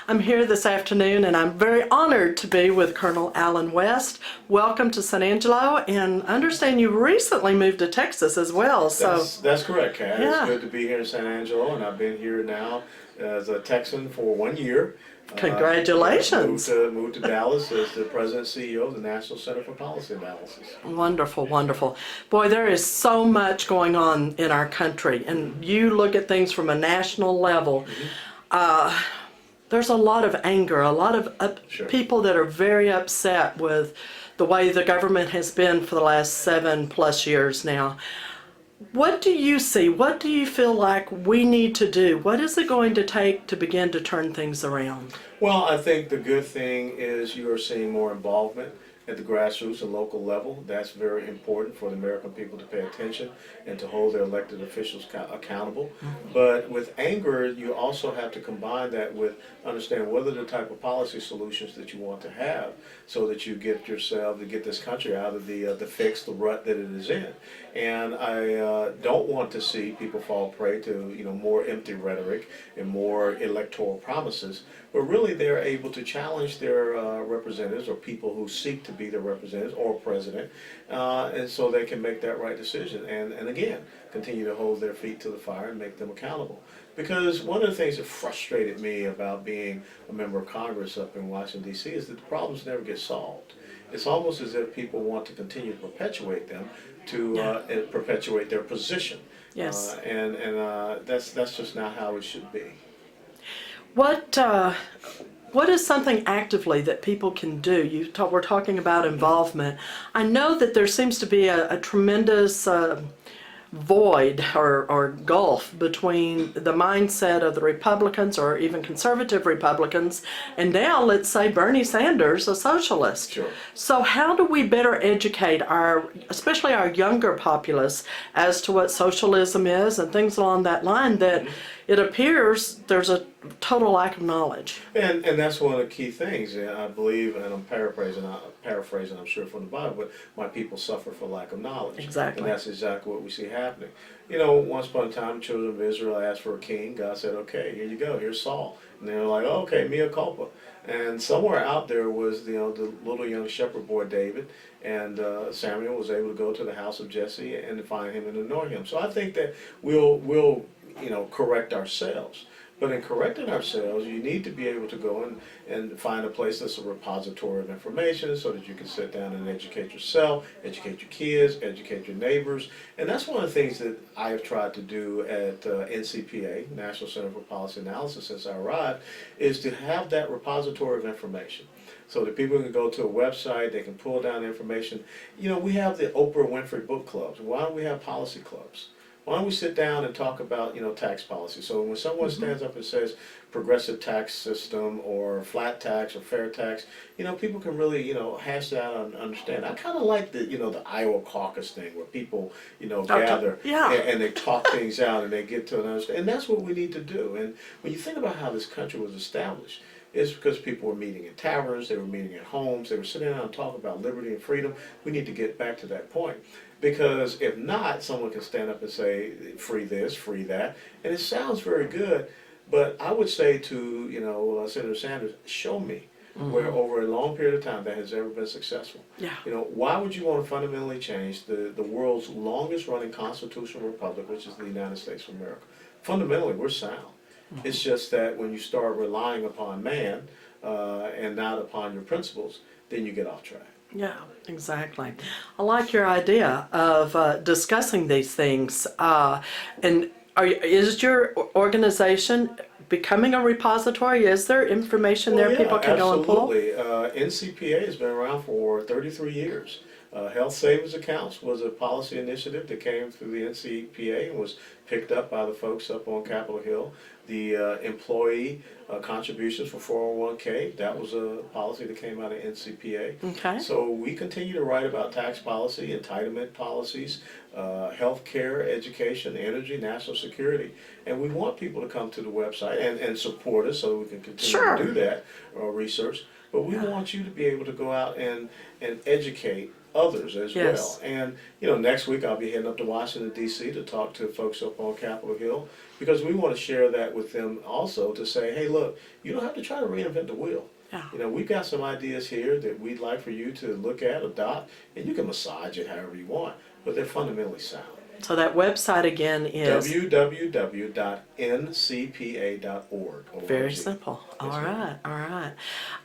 I'm here this afternoon and I'm very honored to be with Colonel Alan West. Welcome to San Angelo, and I understand you recently moved to Texas as well. That's correct, Kat. Yeah. It's good to be here in San Angelo, and I've been here now as a Texan for 1 year. Congratulations. Moved to Dallas as the president and CEO of the National Center for Policy Analysis. Wonderful, wonderful. Boy, there is so much going on in our country, and you look at things from a national level. There's a lot of anger, a lot of Sure. people that are very upset with the way the government has been for the last 7+ years now. What do you see? What do you feel like we need to do? What is it going to take to begin to turn things around? Well, I think the good thing is you are seeing more involvement at the grassroots and local level. That's very important for the American people to pay attention and to hold their elected officials accountable. But with anger, you also have to combine that with understand what are the type of policy solutions that you want to have so that you get this country out of the fix, the rut that it is in. And I don't want to see people fall prey to more empty rhetoric and more electoral promises, but really they're able to challenge their representatives or people who seek to be their representatives or president, and so they can make that right decision and again continue to hold their feet to the fire and make them accountable. Because one of the things that frustrated me about being a member of Congress up in Washington, D.C. is that the problems never get solved. It's almost as if people want to continue to perpetuate them, to perpetuate their position. Yes. And that's just not how it should be. What is something actively that people can do? We're talking about involvement. I know that there seems to be a tremendous void or gulf between the mindset of the Republicans or even conservative Republicans and now, let's say, Bernie Sanders, a socialist. Sure. So how do we better educate especially our younger populace as to what socialism is and things along that line that it appears there's a total lack of knowledge? And that's one of the key things. I believe, and I'm paraphrasing, I'm sure, from the Bible, but my people suffer for lack of knowledge. Exactly. And that's exactly what we see happening. Once upon a time, the children of Israel asked for a king. God said, okay, here you go, here's Saul. And they were like, oh, okay, mea culpa. And somewhere out there was the little young shepherd boy David, and Samuel was able to go to the house of Jesse and find him and anoint him. So I think that we'll correct ourselves. But in correcting ourselves, you need to be able to go and find a place that's a repository of information so that you can sit down and educate yourself, educate your kids, educate your neighbors. And that's one of the things that I have tried to do at NCPA, National Center for Policy Analysis, since I arrived, is to have that repository of information. So that people can go to a website, they can pull down information. We have the Oprah Winfrey book clubs. Why don't we have policy clubs? Why don't we sit down and talk about, tax policy? So when someone stands up and says progressive tax system or flat tax or fair tax, people can really, hash that out and understand. I kind of like the Iowa caucus thing where people, gather and they talk things out and they get to an understanding. And that's what we need to do. And when you think about how this country was established, it's because people were meeting in taverns, they were meeting at homes, they were sitting down and talking about liberty and freedom. We need to get back to that point. Because if not, someone can stand up and say, free this, free that. And it sounds very good, but I would say to, Senator Sanders, show me where over a long period of time that has ever been successful. Yeah. Why would you want to fundamentally change the world's longest running constitutional republic, which is the United States of America? Fundamentally, we're sound. It's just that when you start relying upon man and not upon your principles, then you get off track. Yeah, exactly. I like your idea of discussing these things. And is your organization becoming a repository? Is there information there people can go and pull? Absolutely. NCPA has been around for 33 years. Health Savings Accounts was a policy initiative that came through the NCPA and was picked up by the folks up on Capitol Hill. The employee contributions for 401k, that was a policy that came out of NCPA. Okay. So we continue to write about tax policy, entitlement policies, health care, education, energy, national security. And we want people to come to the website website and support us so we can continue Sure. to do that research. But we want you to be able to go out and educate others as well. Yes. And next week I'll be heading up to Washington D.C. to talk to folks up on Capitol Hill because we want to share that with them also to say, hey, look, you don't have to try to reinvent the wheel. Yeah. We've got some ideas here that we'd like for you to look at, adopt, and you can massage it however you want, but they're fundamentally sound. So that website again is www.ncpa.org. very simple. Yes, All ma'am. right, all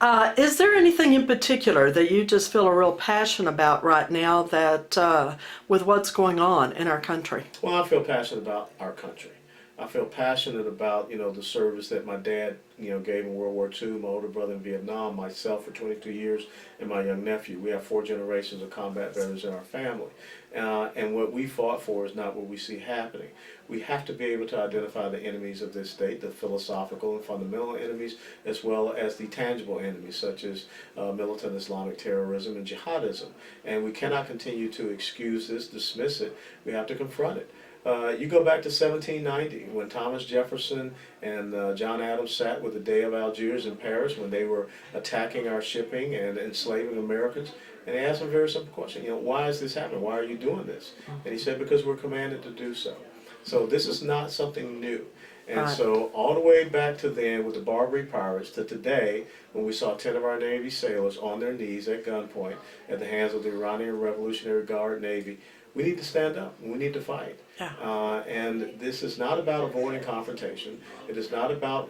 right. Is there anything in particular that you just feel a real passion about right now that with what's going on in our country? Well, I feel passionate about our country. I feel passionate about, the service that my dad, gave in World War II, my older brother in Vietnam, myself for 22 years, and my young nephew. We have 4 generations of combat veterans in our family. And what we fought for is not what we see happening. We have to be able to identify the enemies of this state, the philosophical and fundamental enemies, as well as the tangible enemies, such as militant Islamic terrorism and jihadism. And we cannot continue to excuse this, dismiss it. We have to confront it. You go back to 1790 when Thomas Jefferson and John Adams sat with the Day of Algiers in Paris when they were attacking our shipping and enslaving Americans. And they asked him a very simple question, why is this happening? Why are you doing this? And he said, because we're commanded to do so. So this is not something new. And so all the way back to then with the Barbary pirates to today when we saw 10 of our Navy sailors on their knees at gunpoint at the hands of the Iranian Revolutionary Guard Navy, we need to stand up and we need to fight. And this is not about avoiding confrontation. It is not about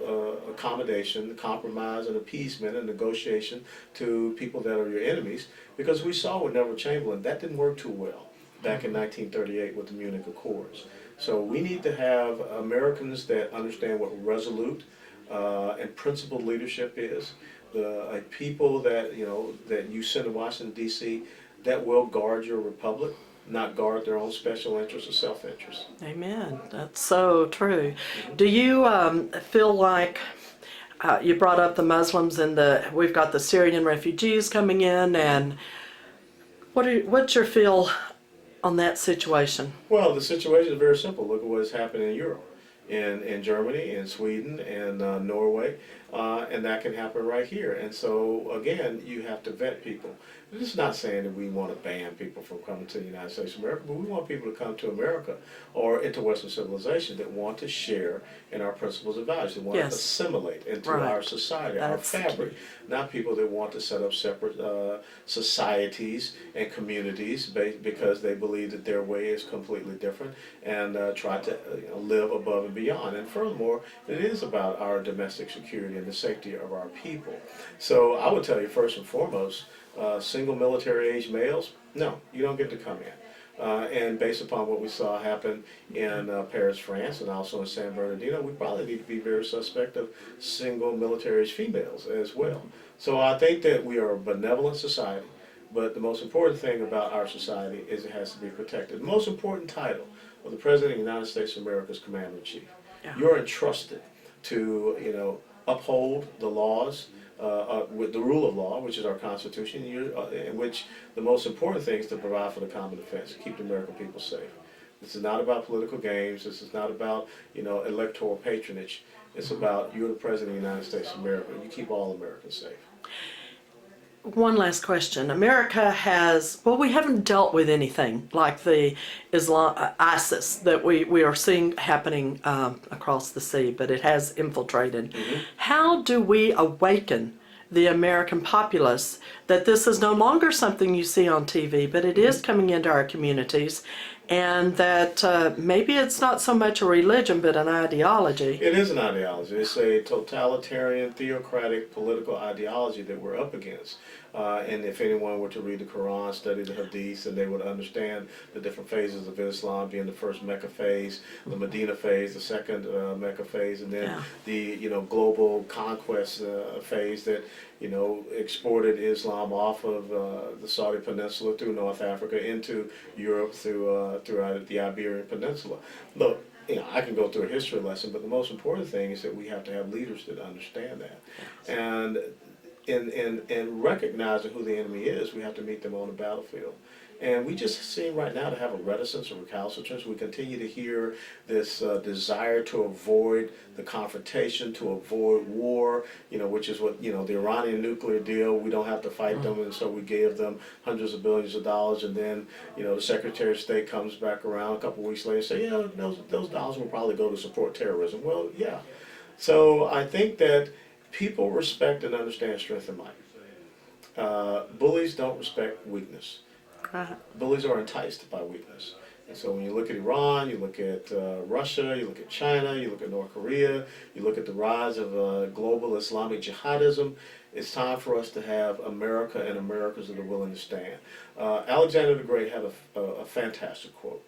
accommodation, compromise, and appeasement and negotiation to people that are your enemies, because we saw with Neville Chamberlain that didn't work too well back in 1938 with the Munich Accords. So we need to have Americans that understand what resolute and principled leadership is. The people that that you send to Washington D.C. that will guard your republic, not guard their own special interests or self-interest. Amen. That's so true. Do you feel like you brought up the Muslims and we've got the Syrian refugees coming in, and what's your feel on that situation? Well, the situation is very simple. Look at what has happened in Europe, in Germany, in Sweden, and Norway, and that can happen right here. And so, again, you have to vet people. This is not saying that we want to ban people from coming to the United States of America, but we want people to come to America or into Western civilization that want to share in our principles and values, that want to assimilate into our society, our fabric, not people that want to set up separate societies and communities because they believe that their way is completely different and try to live above and beyond. And furthermore, it is about our domestic security and the safety of our people. So I would tell you, first and foremost, single military-age males, no, you don't get to come in. And based upon what we saw happen in Paris, France, and also in San Bernardino, we probably need to be very suspect of single military-age females as well. So I think that we are a benevolent society, but the most important thing about our society is it has to be protected. The most important title of the President of the United States of America is Commander-in-Chief. You're entrusted to, uphold the laws, with the rule of law, which is our Constitution, in which the most important thing is to provide for the common defense, keep the American people safe. This is not about political games. This is not about electoral patronage. It's about you're the President of the United States of America. You keep all Americans safe. One last question. America we haven't dealt with anything like the ISIS that we are seeing happening across the sea, but it has infiltrated. How do we awaken the American populace that this is no longer something you see on TV, but it is coming into our communities, and that maybe it's not so much a religion but an ideology? It is an ideology. It's a totalitarian, theocratic political ideology that we're up against. And if anyone were to read the Quran, study the Hadith, then they would understand the different phases of Islam, being the first Mecca phase, the Medina phase, the second Mecca phase, and then the global conquest phase that exported Islam off of the Saudi Peninsula through North Africa into Europe throughout the Iberian Peninsula. Look, I can go through a history lesson, but the most important thing is that we have to have leaders that understand that. And in recognizing who the enemy is, we have to meet them on the battlefield. And we just seem right now to have a reticence or recalcitrance. We continue to hear this desire to avoid the confrontation, to avoid war, which is what, the Iranian nuclear deal, we don't have to fight them, and so we gave them hundreds of billions of dollars, and then, the Secretary of State comes back around a couple of weeks later and say, yeah, those dollars will probably go to support terrorism. Well, yeah. So I think that people respect and understand strength and might. Bullies don't respect weakness. Bullies are enticed by weakness. And so when you look at Iran, you look at Russia, you look at China, you look at North Korea, you look at the rise of global Islamic jihadism, it's time for us to have America and Americans that are willing to stand. Alexander the Great had a fantastic quote,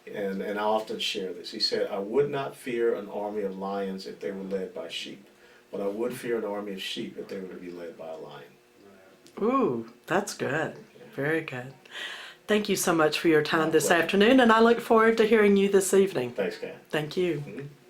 and I often share this. He said, I would not fear an army of lions if they were led by sheep, but I would fear an army of sheep if they were to be led by a lion. Ooh, that's good. Very good. Thank you so much for your time this afternoon, and I look forward to hearing you this evening. Thanks, Kat. Thank you. Mm-hmm.